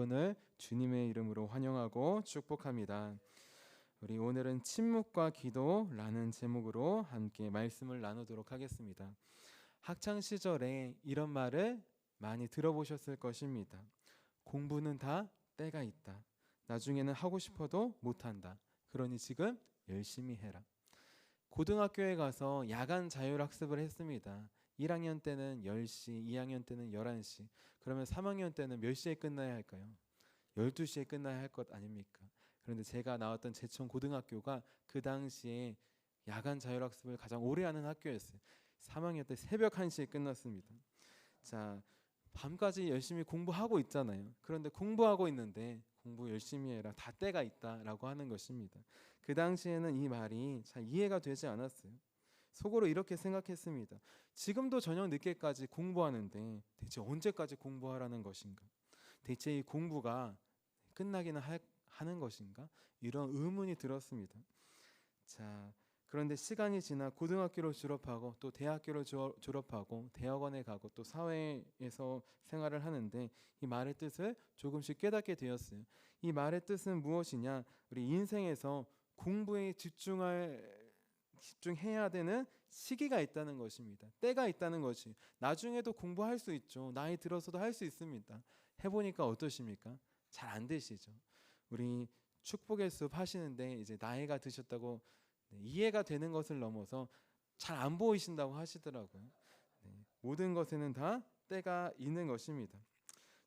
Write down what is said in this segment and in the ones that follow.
오늘 주님의 이름으로 환영하고 축복합니다. 우리 오늘은 침묵과 기도라는 제목으로 함께 말씀을 나누도록 하겠습니다. 학창 시절에 이런 말을 많이 들어보셨을 것입니다. 공부는 다 때가 있다. 나중에는 하고 싶어도 못한다. 그러니 지금 열심히 해라. 고등학교에 가서 야간 자율학습을 했습니다. 1학년 때는 10시, 2학년 때는 11시. 그러면 3학년 때는 몇 시에 끝나야 할까요? 12시에 끝나야 할 것 아닙니까? 그런데 제가 나왔던 제천 고등학교가 그 당시에 야간 자율학습을 가장 오래 하는 학교였어요. 3학년 때 새벽 1시에 끝났습니다. 자, 밤까지 열심히 공부하고 있잖아요. 그런데 공부하고 있는데 공부 열심히 해라. 다 때가 있다라고 하는 것입니다. 그 당시에는 이 말이 잘 이해가 되지 않았어요. 속으로 이렇게 생각했습니다. 지금도 저녁 늦게까지 공부하는데 대체 언제까지 공부하라는 것인가? 대체 이 공부가 끝나기는 하는 것인가? 이런 의문이 들었습니다. 자, 그런데 시간이 지나 고등학교를 졸업하고 또 대학교를 졸업하고 대학원에 가고 또 사회에서 생활을 하는데 이 말의 뜻을 조금씩 깨닫게 되었어요. 이 말의 뜻은 무엇이냐? 우리 인생에서 공부에 집중해야 되는 시기가 있다는 것입니다. 때가 있다는 것이. 나중에도 공부할 수 있죠. 나이 들어서도 할 수 있습니다. 해보니까 어떠십니까? 잘 안 되시죠. 우리 축복의 숲 하시는데 이제 나이가 드셨다고 이해가 되는 것을 넘어서 잘 안 보이신다고 하시더라고요. 모든 것에는 다 때가 있는 것입니다.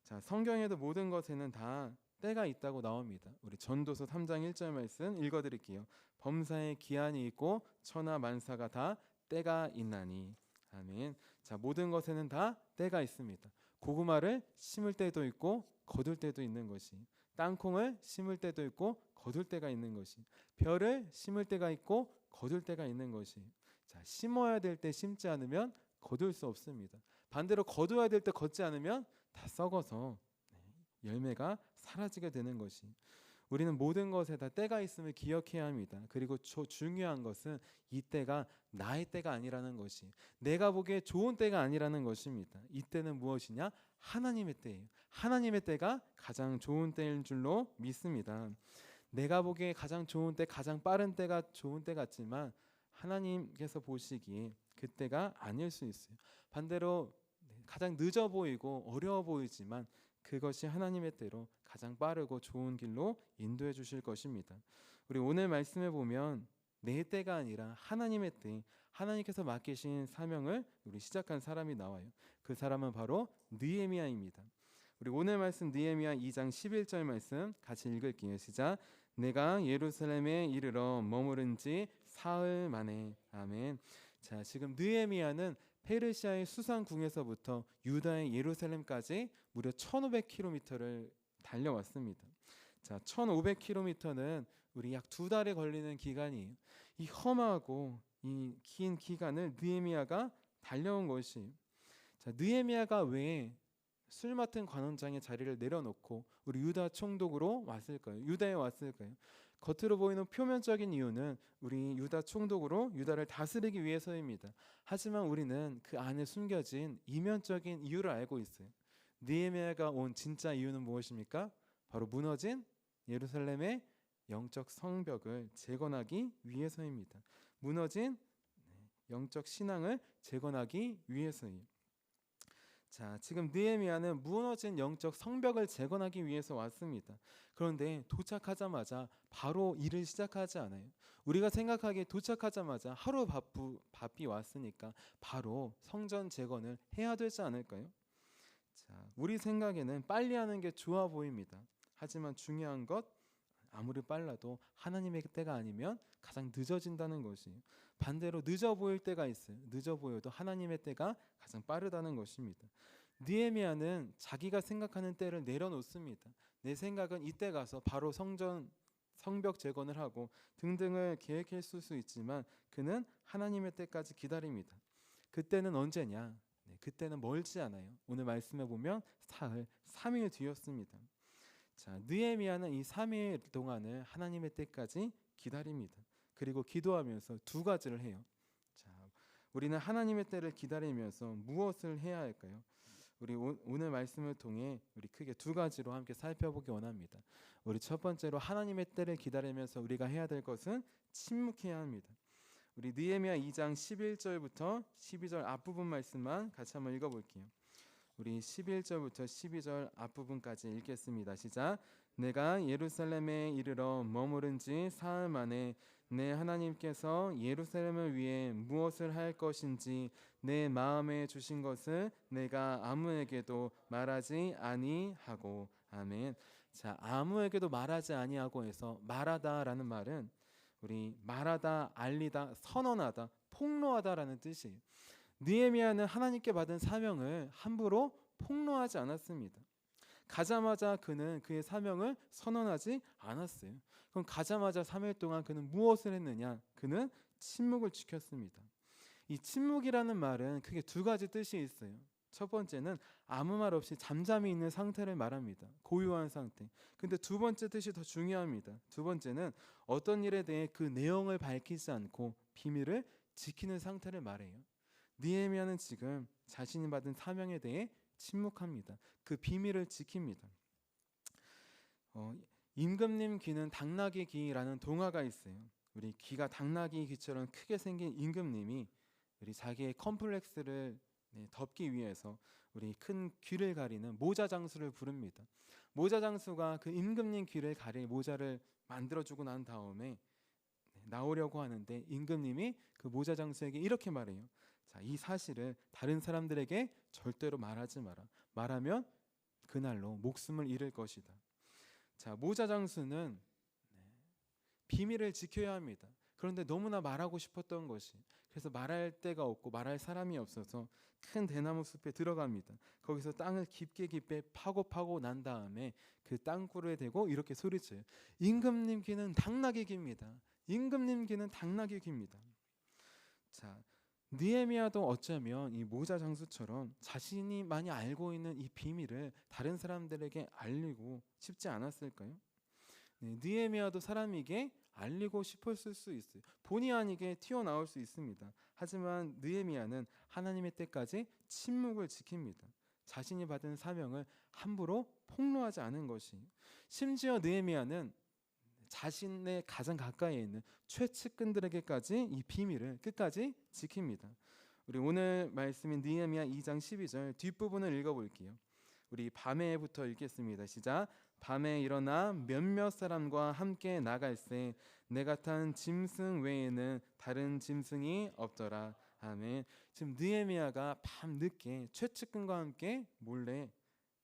자, 성경에도 모든 것에는 다 때가 있다고 나옵니다. 우리 전도서 3장 1절 말씀 읽어드릴게요. 범사에 기한이 있고 천하 만사가 다 때가 있나니. 아멘. 자, 모든 것에는 다 때가 있습니다. 고구마를 심을 때도 있고 거둘 때도 있는 것이, 땅콩을 심을 때도 있고 거둘 때가 있는 것이, 벼를 심을 때가 있고 거둘 때가 있는 것이. 자, 심어야 될 때 심지 않으면 거둘 수 없습니다. 반대로 거둬야 될 때 걷지 않으면 다 썩어서 열매가 사라지게 되는 것이. 우리는 모든 것에 다 때가 있음을 기억해야 합니다. 그리고 중요한 것은 이 때가 나의 때가 아니라는 것이, 내가 보기에 좋은 때가 아니라는 것입니다. 이 때는 무엇이냐? 하나님의 때예요. 하나님의 때가 가장 좋은 때인 줄로 믿습니다. 내가 보기에 가장 좋은 때, 가장 빠른 때가 좋은 때 같지만 하나님께서 보시기에 그 때가 아닐 수 있어요. 반대로 가장 늦어 보이고 어려워 보이지만 그것이 하나님의 때로 가장 빠르고 좋은 길로 인도해 주실 것입니다. 우리 오늘 말씀에 보면 내 때가 아니라 하나님의 때, 하나님께서 맡기신 사명을 우리 시작한 사람이 나와요. 그 사람은 바로 느헤미야입니다. 우리 오늘 말씀 느헤미야 2장 11절 말씀 같이 읽을게요. 시작. 내가 예루살렘에 이르러 머무른 지 사흘 만에. 아멘. 자, 지금 느헤미야는 페르시아의 수상궁에서부터 유다의 예루살렘까지 무려 1500km를 달려왔습니다. 자, 1500km는 우리 약 2달에 걸리는 기간이에요. 이 험하고 이 긴 기간을 느헤미야가 달려온 것이. 자, 느헤미야가 왜 술 맡은 관원장의 자리를 내려놓고 우리 유다 총독으로 왔을까요? 유다에 왔을까요? 겉으로 보이는 표면적인 이유는 우리 유다 총독으로 유다를 다스리기 위해서입니다. 하지만 우리는 그 안에 숨겨진 이면적인 이유를 알고 있어요. 느헤미야가 온 진짜 이유는 무엇입니까? 바로 무너진 예루살렘의 영적 성벽을 재건하기 위해서입니다. 무너진 영적 신앙을 재건하기 위해서예요. 자, 지금 느헤미야는 무너진 영적 성벽을 재건하기 위해서 왔습니다. 그런데 도착하자마자 바로 일을 시작하지 않아요. 우리가 생각하기에 도착하자마자 하루 바삐 왔으니까 바로 성전 재건을 해야 되지 않을까요? 자, 우리 생각에는 빨리 하는 게 좋아 보입니다. 하지만 중요한 것, 아무리 빨라도 하나님의 때가 아니면 가장 늦어진다는 것이에요. 반대로 늦어 보일 때가 있어요. 늦어 보여도 하나님의 때가 가장 빠르다는 것입니다. 느헤미야는 자기가 생각하는 때를 내려놓습니다. 내 생각은 이때 가서 바로 성벽 재건을 하고 등등을 계획했을 수 있지만 그는 하나님의 때까지 기다립니다. 그때는 언제냐? 그때는 멀지 않아요. 오늘 말씀해 보면 사흘, 3일 뒤였습니다. 자, 느헤미야는 이 3일 동안을 하나님의 때까지 기다립니다. 그리고 기도하면서 두 가지를 해요. 자, 우리는 하나님의 때를 기다리면서 무엇을 해야 할까요? 우리 오늘 말씀을 통해 우리 크게 두 가지로 함께 살펴보기 원합니다. 우리 첫 번째로 하나님의 때를 기다리면서 우리가 해야 될 것은 침묵해야 합니다. 우리 느헤미야 2장 11절부터 12절 앞부분 말씀만 같이 한번 읽어볼게요. 우리 11절부터 12절 앞부분까지 읽겠습니다. 시작. 내가 예루살렘에 이르러 머무른 지 사흘 만에 내 하나님께서 예루살렘을 위해 무엇을 할 것인지 내 마음에 주신 것을 내가 아무에게도 말하지 아니하고. 아멘. 자, 아무에게도 말하지 아니하고 해서 말하다라는 말은 우리 말하다, 알리다, 선언하다, 폭로하다라는 뜻이에요. 느헤미야는 하나님께 받은 사명을 함부로 폭로하지 않았습니다. 가자마자 그는 그의 사명을 선언하지 않았어요. 그럼 가자마자 3일 동안 그는 무엇을 했느냐? 그는 침묵을 지켰습니다. 이 침묵이라는 말은 크게 두 가지 뜻이 있어요. 첫 번째는 아무 말 없이 잠잠히 있는 상태를 말합니다. 고요한 상태. 근데 두 번째 뜻이 더 중요합니다. 두 번째는 어떤 일에 대해 그 내용을 밝히지 않고 비밀을 지키는 상태를 말해요. 느헤미야는 지금 자신이 받은 사명에 대해 침묵합니다. 그 비밀을 지킵니다. 임금님 귀는 당나귀 귀라는 동화가 있어요. 우리 귀가 당나귀 귀처럼 크게 생긴 임금님이 우리 자기의 컴플렉스를 덮기 위해서 우리 큰 귀를 가리는 모자 장수를 부릅니다. 모자 장수가 그 임금님 귀를 가릴 모자를 만들어주고 난 다음에 나오려고 하는데 임금님이 그 모자 장수에게 이렇게 말해요. 자, 이 사실을 다른 사람들에게 절대로 말하지 마라. 말하면 그날로 목숨을 잃을 것이다. 자, 모자 장수는 비밀을 지켜야 합니다. 그런데 너무나 말하고 싶었던 것이, 그래서 말할 데가 없고 말할 사람이 없어서 큰 대나무 숲에 들어갑니다. 거기서 땅을 깊게 파고 난 다음에 그 땅굴에 대고 이렇게 소리쳐요. 임금님 귀는 당나귀 귀입니다. 임금님 귀는 당나귀 귀입니다. 자, 느헤미야도 어쩌면 이 모자 장수처럼 자신이 많이 알고 있는 이 비밀을 다른 사람들에게 알리고 싶지 않았을까요? 느헤미야도 사람에게 알리고 싶었을 수 있어요. 본의 아니게 튀어나올 수 있습니다. 하지만 느헤미야는 하나님의 때까지 침묵을 지킵니다. 자신이 받은 사명을 함부로 폭로하지 않은 것이. 심지어 느헤미야는 자신의 가장 가까이에 있는 최측근들에게까지 이 비밀을 끝까지 지킵니다. 우리 오늘 말씀인 느헤미야 2장 12절 뒷부분을 읽어볼게요. 우리 밤에부터 읽겠습니다. 시작. 밤에 일어나 몇몇 사람과 함께 나갈새 내가 탄 짐승 외에는 다른 짐승이 없더라. 아멘. 지금 느헤미야가 밤 늦게 최측근과 함께 몰래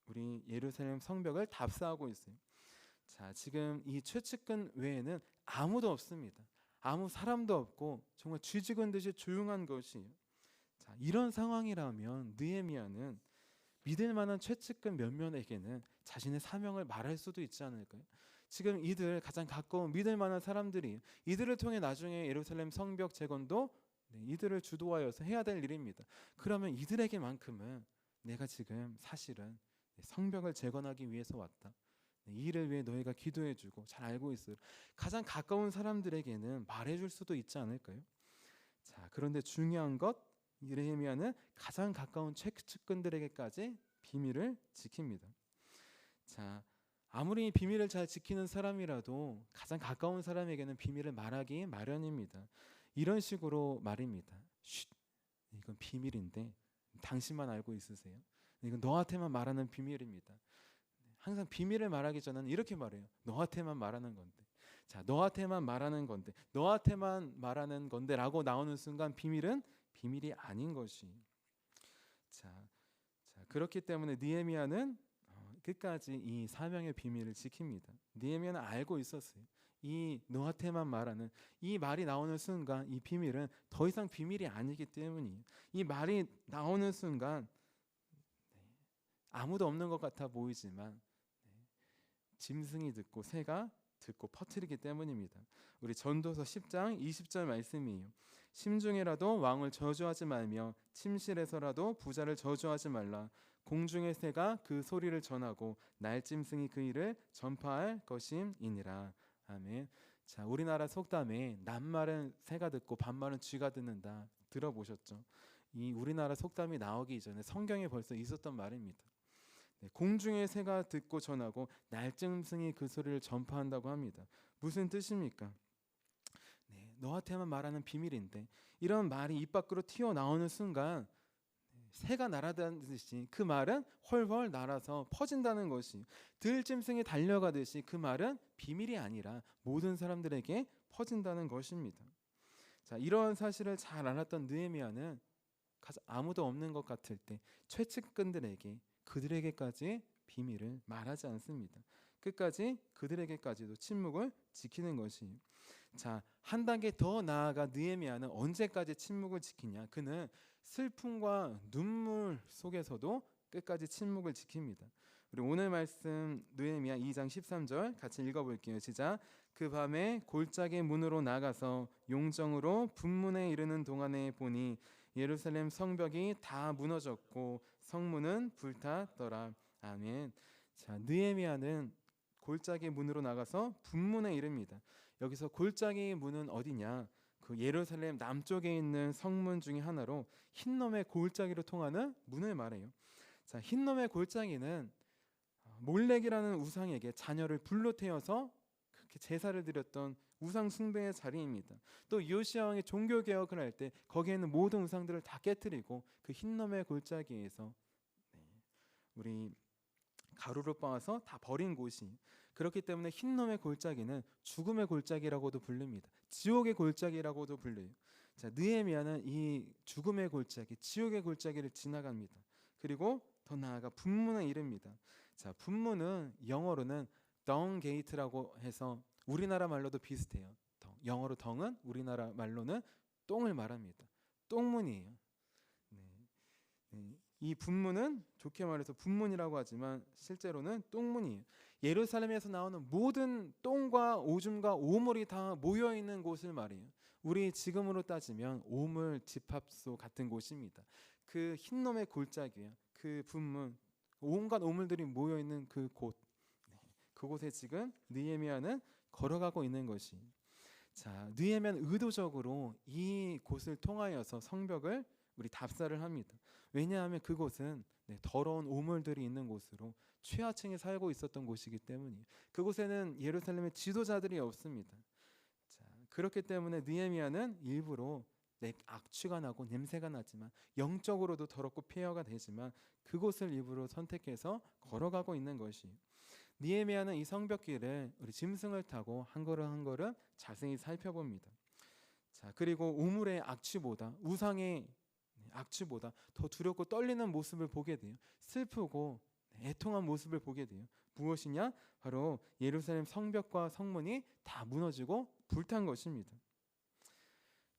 우리 예루살렘 성벽을 답사하고 있어요. 자, 지금 이 최측근 외에는 아무도 없습니다. 아무 사람도 없고 정말 쥐죽은 듯이 조용한 것이에요. 자, 이런 상황이라면 느헤미야는 믿을 만한 최측근 몇몇에게는 자신의 사명을 말할 수도 있지 않을까요? 지금 이들 가장 가까운 믿을 만한 사람들이 이들을 통해 나중에 예루살렘 성벽 재건도 이들을 주도하여서 해야 될 일입니다. 그러면 이들에게만큼은 내가 지금 사실은 성벽을 재건하기 위해서 왔다. 이 일을 위해 너희가 기도해주고 잘 알고 있어요. 가장 가까운 사람들에게는 말해줄 수도 있지 않을까요? 자, 그런데 중요한 것, 느헤미야는 가장 가까운 최측근들에게까지 비밀을 지킵니다. 자, 아무리 비밀을 잘 지키는 사람이라도 가장 가까운 사람에게는 비밀을 말하기 마련입니다. 이런 식으로 말입니다. 쉿, 이건 비밀인데 당신만 알고 있으세요? 이건 너한테만 말하는 비밀입니다. 항상 비밀을 말하기 전에는 이렇게 말해요. 너한테만 말하는 건데. 자, 너한테만 말하는 건데. 너한테만 말하는 건데 라고 나오는 순간 비밀은 비밀이 아닌 것이. 자, 그렇기 때문에 느헤미야는 끝까지 이 사명의 비밀을 지킵니다. 느헤미야는 알고 있었어요. 이 너한테만 말하는 이 말이 나오는 순간 이 비밀은 더 이상 비밀이 아니기 때문이에요. 이 말이 나오는 순간 아무도 없는 것 같아 보이지만 짐승이 듣고 새가 듣고 퍼뜨리기 때문입니다. 우리 전도서 10장 20절 말씀이에요. 심중에라도 왕을 저주하지 말며 침실에서라도 부자를 저주하지 말라. 공중의 새가 그 소리를 전하고 날짐승이 그 일을 전파할 것임이니라. 아멘. 자, 우리나라 속담에 낮말은 새가 듣고 밤말은 쥐가 듣는다 들어보셨죠? 이 우리나라 속담이 나오기 이전에 성경에 벌써 있었던 말입니다. 네, 공중의 새가 듣고 전하고 날짐승이 그 소리를 전파한다고 합니다. 무슨 뜻입니까? 네, 너한테만 말하는 비밀인데 이런 말이 입 밖으로 튀어나오는 순간 새가 날아다니듯이 그 말은 훨훨 날아서 퍼진다는 것이, 들짐승이 달려가듯이 그 말은 비밀이 아니라 모든 사람들에게 퍼진다는 것입니다. 자, 이런 사실을 잘 알았던 느헤미야는 아무도 없는 것 같을 때 최측근들에게 그들에게까지 비밀을 말하지 않습니다. 끝까지 그들에게까지도 침묵을 지키는 것이. 자, 한 단계 더 나아가 느헤미야는 언제까지 침묵을 지키냐? 그는 슬픔과 눈물 속에서도 끝까지 침묵을 지킵니다. 우리 오늘 말씀 느헤미야 2장 13절 같이 읽어볼게요. 시작. 그 밤에 골짜기 문으로 나가서 용정으로 분문에 이르는 동안에 보니 예루살렘 성벽이 다 무너졌고 성문은 불탔더라. 아멘. 자, 느헤미야는 골짜기 문으로 나가서 분문에 이릅니다. 여기서 골짜기 문은 어디냐? 그 예루살렘 남쪽에 있는 성문 중에 하나로 흰놈의 골짜기로 통하는 문을 말해요. 자, 흰놈의 골짜기는 몰렉이라는 우상에게 자녀를 불로 태워서 그렇게 제사를 드렸던 우상 숭배의 자리입니다. 또 요시야 왕이 종교 개혁을 할 때 거기에 있는 모든 우상들을 다 깨뜨리고 그 흰놈의 골짜기에서 우리 가루로 빻아서 다 버린 곳이. 그렇기 때문에 흰놈의 골짜기는 죽음의 골짜기라고도 부릅니다. 지옥의 골짜기라고도 불려요. 자, 느헤미야는 이 죽음의 골짜기, 지옥의 골짜기를 지나갑니다. 그리고 더 나아가 분문에 이릅니다. 자, 분문은 영어로는 덩 게이트라고 해서 우리나라 말로도 비슷해요. 영어로 덩은 우리나라 말로는 똥을 말합니다. 똥문이에요. 이 분문은 좋게 말해서 분문이라고 하지만 실제로는 똥문이에요. 예루살렘에서 나오는 모든 똥과 오줌과 오물이 다 모여있는 곳을 말해요. 우리 지금으로 따지면 오물 집합소 같은 곳입니다. 그 흰놈의 골짜기예요. 그 분문, 온갖 오물들이 모여있는 그 곳, 그곳에 지금 느헤미야는 걸어가고 있는 것이. 자, 느헤미야는 의도적으로 이 곳을 통하여서 성벽을 우리 답사를 합니다. 왜냐하면 그곳은 더러운 오물들이 있는 곳으로 최하층에 살고 있었던 곳이기 때문이에요. 그곳에는 예루살렘의 지도자들이 없습니다. 자, 그렇기 때문에 느헤미야는 일부러 악취가 나고 냄새가 나지만 영적으로도 더럽고 폐허가 되지만 그곳을 일부러 선택해서 걸어가고 있는 것이. 느헤미야는 이 성벽길을 우리 짐승을 타고 한 걸음 한 걸음 자세히 살펴봅니다. 자, 그리고 오물의 악취보다, 우상의 악취보다 더 두렵고 떨리는 모습을 보게 돼요. 슬프고 애통한 모습을 보게 돼요. 무엇이냐? 바로 예루살렘 성벽과 성문이 다 무너지고 불탄 것입니다.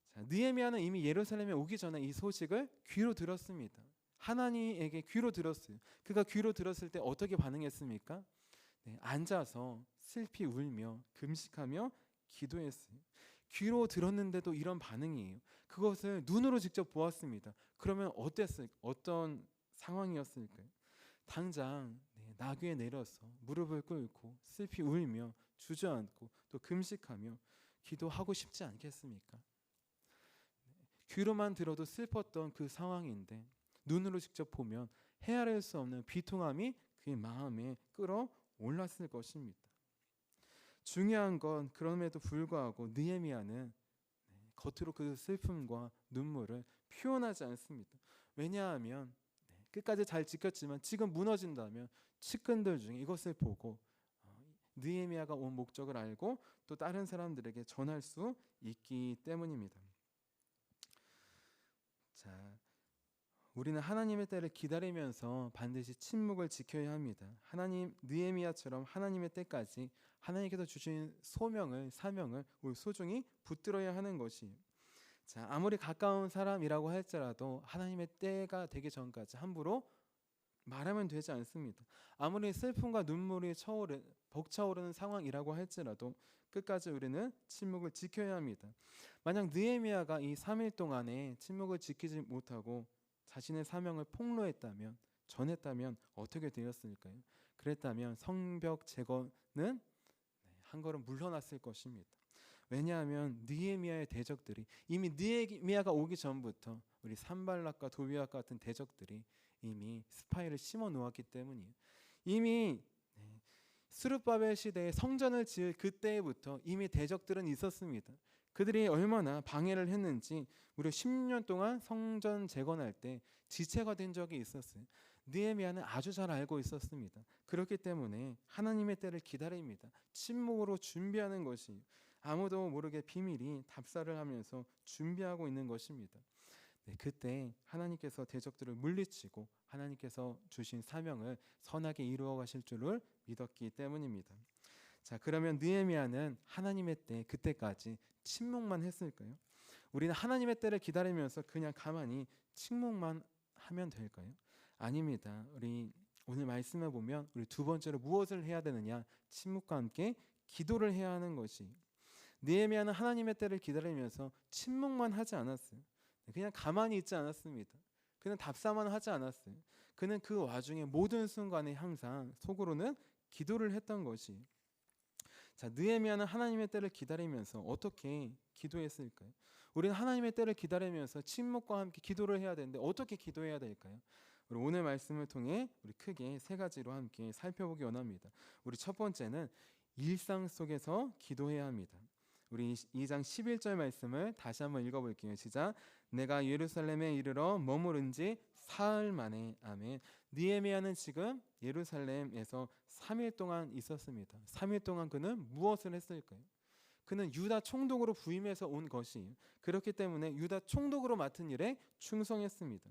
자, 느헤미야는 이미 예루살렘에 오기 전에 이 소식을 귀로 들었습니다. 하나님에게 귀로 들었어요. 그가 귀로 들었을 때 어떻게 반응했습니까? 앉아서 슬피 울며 금식하며 기도했어요. 귀로 들었는데도 이런 반응이에요. 그것을 눈으로 직접 보았습니다. 그러면 어떤 상황이었을까요? 당장 나귀에 내려서 무릎을 꿇고 슬피 울며 주저앉고 또 금식하며 기도하고 싶지 않겠습니까? 귀로만 들어도 슬펐던 그 상황인데 눈으로 직접 보면 헤아릴 수 없는 비통함이 그의 마음에 끌어올랐을 것입니다. 중요한 건 그럼에도 불구하고 느헤미야는 겉으로 그 슬픔과 눈물을 표현하지 않습니다. 왜냐하면 끝까지 잘 지켰지만 지금 무너진다면 측근들 중에 이것을 보고 느헤미야가 온 목적을 알고 또 다른 사람들에게 전할 수 있기 때문입니다. 자, 우리는 하나님의 때를 기다리면서 반드시 침묵을 지켜야 합니다. 느헤미야처럼 하나님의 때까지 하나님께서 주신 사명을 우리 소중히 붙들어야 하는 것이. 자, 아무리 가까운 사람이라고 할지라도 하나님의 때가 되기 전까지 함부로 말하면 되지 않습니다. 아무리 슬픔과 눈물이 벅차오르는 상황이라고 할지라도 끝까지 우리는 침묵을 지켜야 합니다. 만약 느헤미야가 이 3일 동안에 침묵을 지키지 못하고 자신의 사명을 폭로했다면, 전했다면 어떻게 되었을까요? 그랬다면 성벽 재건은 한 걸음 물러났을 것입니다. 왜냐하면 느헤미야의 대적들이 이미 느헤미야가 오기 전부터 우리 산발락과 도비와 같은 대적들이 이미 스파이를 심어 놓았기 때문이에요. 이미 스룹바벨 시대에 성전을 지을 그때부터 이미 대적들은 있었습니다. 그들이 얼마나 방해를 했는지 무려 10년 동안 성전 재건할 때 지체가 된 적이 있었어요. 느헤미야는 아주 잘 알고 있었습니다. 그렇기 때문에 하나님의 때를 기다립니다. 침묵으로 준비하는 것이 아무도 모르게 비밀이 답사를 하면서 준비하고 있는 것입니다. 그때 하나님께서 대적들을 물리치고 하나님께서 주신 사명을 선하게 이루어 가실 줄을 믿었기 때문입니다. 자, 그러면 느헤미야는 하나님의 때 그때까지 침묵만 했을까요? 우리는 하나님의 때를 기다리면서 그냥 가만히 침묵만 하면 될까요? 아닙니다. 우리 오늘 말씀을 보면 우리 두 번째로 무엇을 해야 되느냐? 침묵과 함께 기도를 해야 하는 것이. 느헤미야는 하나님의 때를 기다리면서 침묵만 하지 않았어요. 그냥 가만히 있지 않았습니다. 그는 답사만 하지 않았어요. 그는 그 와중에 모든 순간에 항상 속으로는 기도를 했던 것이. 자, 느헤미야는 하나님의 때를 기다리면서 어떻게 기도했을까요? 우리는 하나님의 때를 기다리면서 침묵과 함께 기도를 해야 되는데 어떻게 기도해야 될까요? 우리 오늘 말씀을 통해 우리 크게 세 가지로 함께 살펴보기 원합니다. 우리 첫 번째는 일상 속에서 기도해야 합니다. 우리 2장 11절 말씀을 다시 한번 읽어볼게요. 시작. 내가 예루살렘에 이르러 머무른 지 사흘 만에. 아멘. 느헤미야는 지금 예루살렘에서 3일 동안 있었습니다. 3일 동안 그는 무엇을 했을까요? 그는 유다 총독으로 부임해서 온 것이에요. 그렇기 때문에 유다 총독으로 맡은 일에 충성했습니다.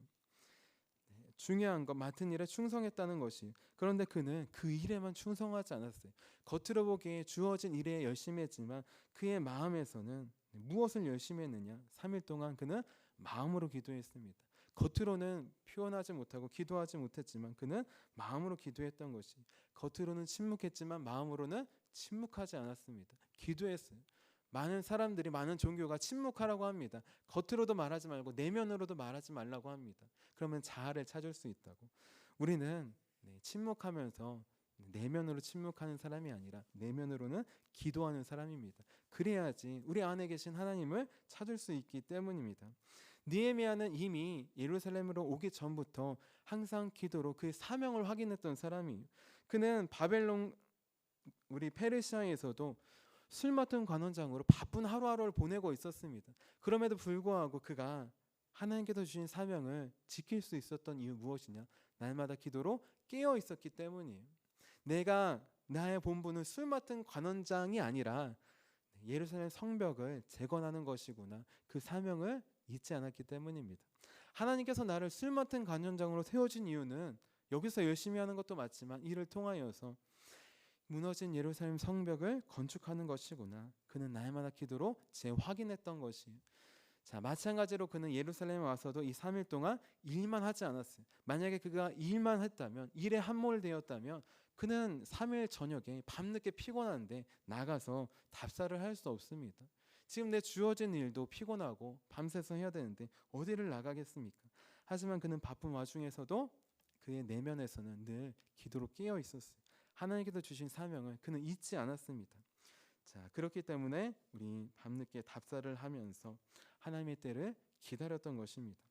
중요한 것, 맡은 일에 충성했다는 것이. 그런데 그는 그 일에만 충성하지 않았어요. 겉으로 보기에 주어진 일에 열심히 했지만 그의 마음에서는 무엇을 열심히 했느냐? 3일 동안 그는 마음으로 기도했습니다. 겉으로는 표현하지 못하고 기도하지 못했지만 그는 마음으로 기도했던 것이. 겉으로는 침묵했지만 마음으로는 침묵하지 않았습니다. 기도했어요. 많은 사람들이, 많은 종교가 침묵하라고 합니다. 겉으로도 말하지 말고 내면으로도 말하지 말라고 합니다. 그러면 자아를 찾을 수 있다고. 우리는 침묵하면서 내면으로 침묵하는 사람이 아니라 내면으로는 기도하는 사람입니다. 그래야지 우리 안에 계신 하나님을 찾을 수 있기 때문입니다. 느헤미야는 이미 예루살렘으로 오기 전부터 항상 기도로 그의 사명을 확인했던 사람이에요. 그는 바벨론, 우리 페르시아에서도 술 맡은 관원장으로 바쁜 하루하루를 보내고 있었습니다. 그럼에도 불구하고 그가 하나님께서 주신 사명을 지킬 수 있었던 이유 무엇이냐? 날마다 기도로 깨어 있었기 때문이에요. 내가 나의 본분은 술 맡은 관원장이 아니라 예루살렘 성벽을 재건하는 것이구나. 그 사명을 잊지 않았기 때문입니다. 하나님께서 나를 술 맡은 관원장으로 세워준 이유는 여기서 열심히 하는 것도 맞지만 이를 통하여서 무너진 예루살렘 성벽을 건축하는 것이구나. 그는 날마다 기도로 재확인했던 것이에요. 자, 마찬가지로 그는 예루살렘에 와서도 이 3일 동안 일만 하지 않았어요. 만약에 그가 일만 했다면, 일에 함몰되었다면 그는 3일 저녁에 밤늦게 피곤한데 나가서 답사를 할 수 없습니다. 지금 내 주어진 일도 피곤하고 밤새서 해야 되는데 어디를 나가겠습니까? 하지만 그는 바쁜 와중에서도 그의 내면에서는 늘 기도로 깨어 있었어요. 하나님께서 주신 사명을 그는 잊지 않았습니다. 자, 그렇기 때문에 우리 밤늦게 답사를 하면서 하나님의 때를 기다렸던 것입니다.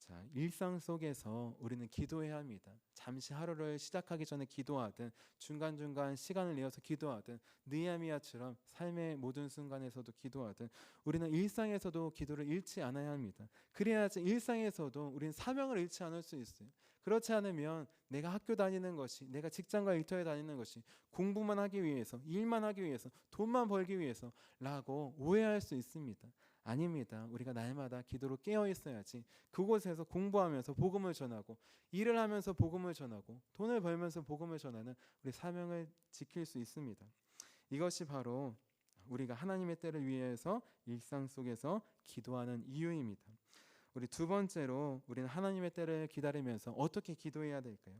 자, 일상 속에서 우리는 기도해야 합니다. 잠시 하루를 시작하기 전에 기도하든 중간중간 시간을 내어서 기도하든 느헤미야처럼 삶의 모든 순간에서도 기도하든 우리는 일상에서도 기도를 잃지 않아야 합니다. 그래야지 일상에서도 우리는 사명을 잃지 않을 수 있어요. 그렇지 않으면 내가 학교 다니는 것이, 내가 직장과 일터에 다니는 것이 공부만 하기 위해서, 일만 하기 위해서, 돈만 벌기 위해서라고 오해할 수 있습니다. 아닙니다. 우리가 날마다 기도로 깨어 있어야지 그곳에서 공부하면서 복음을 전하고 일을 하면서 복음을 전하고 돈을 벌면서 복음을 전하는 우리 사명을 지킬 수 있습니다. 이것이 바로 우리가 하나님의 때를 위해서 일상 속에서 기도하는 이유입니다. 우리 두 번째로 우리는 하나님의 때를 기다리면서 어떻게 기도해야 될까요?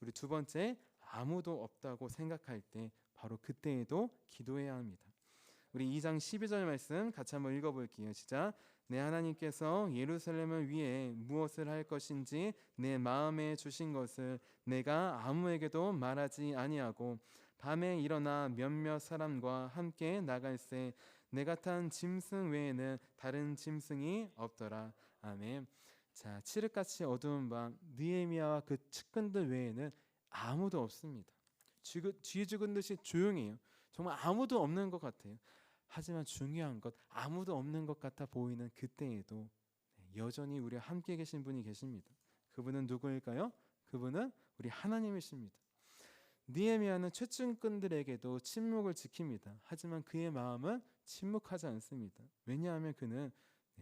우리 두 번째, 아무도 없다고 생각할 때 바로 그때에도 기도해야 합니다. 우리 2장 12절 말씀 같이 한번 읽어볼게요. 시작. 내 하나님께서 예루살렘을 위해 무엇을 할 것인지 내 마음에 주신 것을 내가 아무에게도 말하지 아니하고 밤에 일어나 몇몇 사람과 함께 나갈새 내가 탄 짐승 외에는 다른 짐승이 없더라. 아멘. 자, 칠흑같이 어두운 밤 느헤미야와 그 측근들 외에는 아무도 없습니다. 쥐 죽은 듯이 조용해요. 정말 아무도 없는 것 같아요. 하지만 중요한 것, 아무도 없는 것 같아 보이는 그때에도 여전히 우리와 함께 계신 분이 계십니다. 그분은 누구일까요? 그분은 우리 하나님이십니다. 느헤미야는 최측근들에게도 침묵을 지킵니다. 하지만 그의 마음은 침묵하지 않습니다. 왜냐하면 그는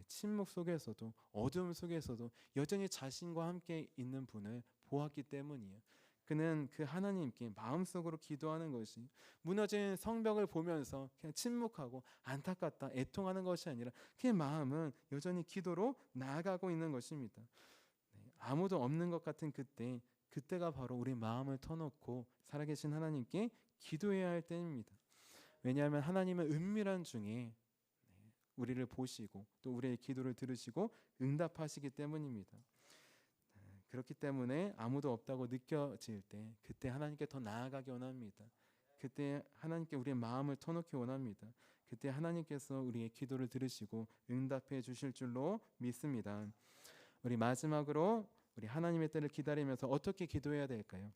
침묵 속에서도 어둠 속에서도 여전히 자신과 함께 있는 분을 보았기 때문이에요. 그는 그 하나님께 마음속으로 기도하는 것이 무너진 성벽을 보면서 그냥 침묵하고 안타깝다 애통하는 것이 아니라 그의 마음은 여전히 기도로 나아가고 있는 것입니다. 아무도 없는 것 같은 그때가 바로 우리 마음을 터놓고 살아계신 하나님께 기도해야 할 때입니다. 왜냐하면 하나님은 은밀한 중에 우리를 보시고 또 우리의 기도를 들으시고 응답하시기 때문입니다. 그렇기 때문에 아무도 없다고 느껴질 때 그때 하나님께 더 나아가기 원합니다. 그때 하나님께 우리의 마음을 터놓기 원합니다. 그때 하나님께서 우리의 기도를 들으시고 응답해 주실 줄로 믿습니다. 우리 마지막으로 우리 하나님의 때를 기다리면서 어떻게 기도해야 될까요?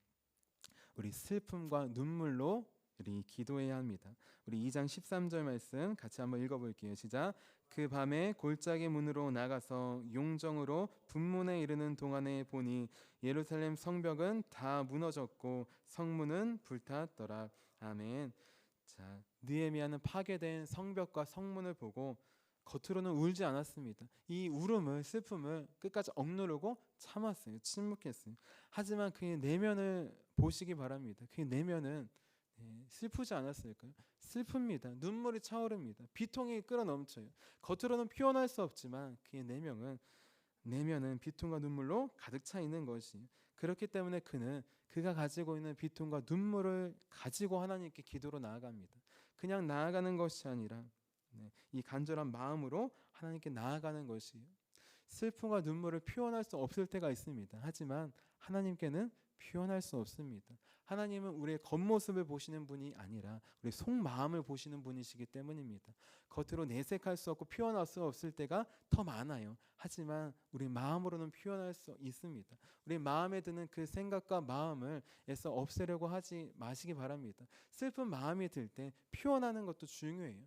우리 슬픔과 눈물로 우리 기도해야 합니다. 우리 2장 13절 말씀 같이 한번 읽어볼게요. 시작. 그 밤에 골짜기 문으로 나가서 용정으로 분문에 이르는 동안에 보니 예루살렘 성벽은 다 무너졌고 성문은 불탔더라. 아멘. 자, 느헤미야는 파괴된 성벽과 성문을 보고 겉으로는 울지 않았습니다. 이 울음을 슬픔을 끝까지 억누르고 참았어요. 침묵했어요. 하지만 그의 내면을 보시기 바랍니다. 그의 내면은 슬프지 않았을까요? 슬픕니다. 눈물이 차오릅니다. 비통이 끓어넘쳐요. 겉으로는 표현할 수 없지만 그의 내면은 비통과 눈물로 가득 차 있는 것이 그렇기 때문에 그가 가지고 있는 비통과 눈물을 가지고 하나님께 기도로 나아갑니다. 그냥 나아가는 것이 아니라 이 간절한 마음으로 하나님께 나아가는 것이에요. 슬픔과 눈물을 표현할 수 없을 때가 있습니다. 하지만 하나님께는 표현할 수 없습니다. 하나님은 우리의 겉모습을 보시는 분이 아니라 우리 속마음을 보시는 분이시기 때문입니다. 겉으로 내색할 수 없고 표현할 수 없을 때가 더 많아요. 하지만 우리 마음으로는 표현할 수 있습니다. 우리 마음에 드는 그 생각과 마음을 애써 없애려고 하지 마시기 바랍니다. 슬픈 마음이 들 때 표현하는 것도 중요해요.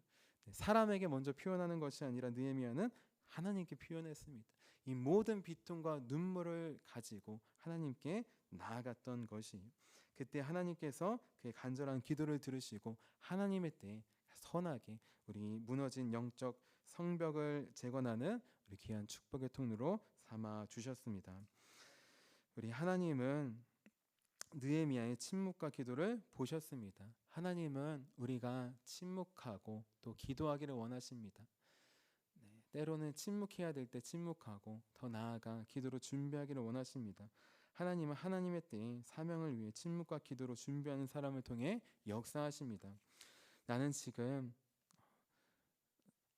사람에게 먼저 표현하는 것이 아니라 느헤미야는 하나님께 표현했습니다. 이 모든 비통과 눈물을 가지고 하나님께 나아갔던 것이 그때 하나님께서 그의 간절한 기도를 들으시고 하나님의 때에 선하게 우리 무너진 영적 성벽을 재건하는 우리 귀한 축복의 통로로 삼아 주셨습니다. 우리 하나님은 느헤미야의 침묵과 기도를 보셨습니다. 하나님은 우리가 침묵하고 또 기도하기를 원하십니다. 때로는 침묵해야 될 때 침묵하고 더 나아가 기도로 준비하기를 원하십니다. 하나님은 하나님의 때에 사명을 위해 침묵과 기도로 준비하는 사람을 통해 역사하십니다. 나는 지금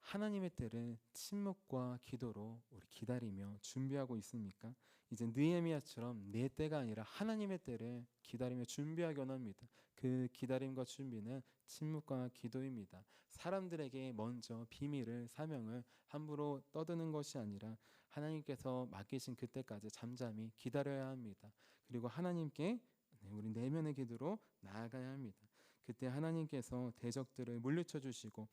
하나님의 때를 침묵과 기도로 우리 기다리며 준비하고 있습니까? 이제 느헤미야처럼 내 때가 아니라 하나님의 때를 기다리며 준비하기 원합니다. 그 기다림과 준비는 침묵과 기도입니다. 사람들에게 먼저 비밀을 사명을 함부로 떠드는 것이 아니라 하나님께서 맡기신 그때까지 잠잠히 기다려야 합니다. 그리고 하나님께 우리 내면의 기도로 나아가야 합니다. 그때 하나님께서 대적들을 물리쳐 주시고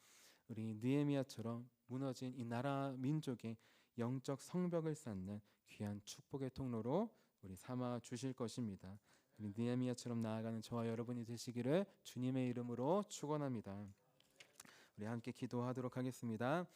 우리 느헤미야처럼 무너진 이 나라 민족의 영적 성벽을 쌓는 귀한 축복의 통로로 우리 삼아 주실 것입니다. 우리 느헤미야처럼 나아가는 저와 여러분이 되시기를 주님의 이름으로 축원합니다. 우리 함께 기도하도록 하겠습니다.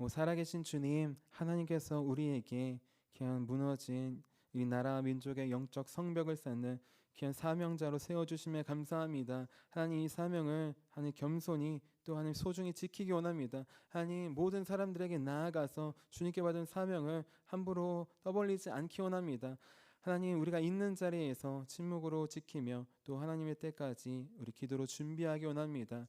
살아계신 주님, 하나님께서 우리에게 귀한 무너진 이 나라 민족의 영적 성벽을 쌓는 귀한 사명자로 세워주심에 감사합니다. 하나님, 이 사명을 하나님 겸손히 또 하나님 소중히 지키기 원합니다. 하나님, 모든 사람들에게 나아가서 주님께 받은 사명을 함부로 떠벌리지 않기 원합니다. 하나님, 우리가 있는 자리에서 침묵으로 지키며 또 하나님의 때까지 우리 기도로 준비하기 원합니다.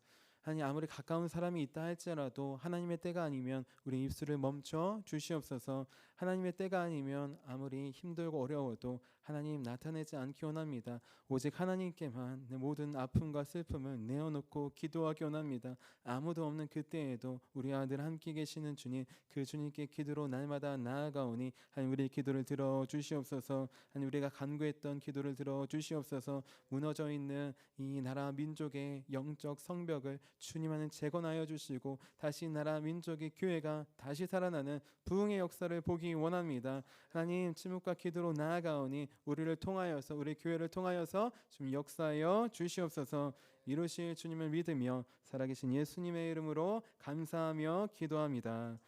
하나님 아무리 가까운 사람이 있다 할지라도 하나님의 때가 아니면 우리 입술을 멈춰 주시옵소서. 하나님의 때가 아니면 아무리 힘들고 어려워도 하나님 나타내지 않기 원합니다. 오직 하나님께만 내 모든 아픔과 슬픔을 내어놓고 기도하기 원합니다. 아무도 없는 그때에도 우리 아들 함께 계시는 주님, 그 주님께 기도로 날마다 나아가오니 하나님 우리의 기도를 들어주시옵소서. 하나님 우리가 간구했던 기도를 들어주시옵소서. 무너져 있는 이 나라 민족의 영적 성벽을 주님 안에 재건하여 주시고 다시 나라 민족의 교회가 다시 살아나는 부흥의 역사를 보기 원합니다. 하나님 침묵과 기도로 나아가오니 우리를 통하여서 우리 교회를 통하여서 좀 역사하여 주시옵소서. 이루실 주님을 믿으며 살아계신 예수님의 이름으로 감사하며 기도합니다.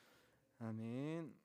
아멘.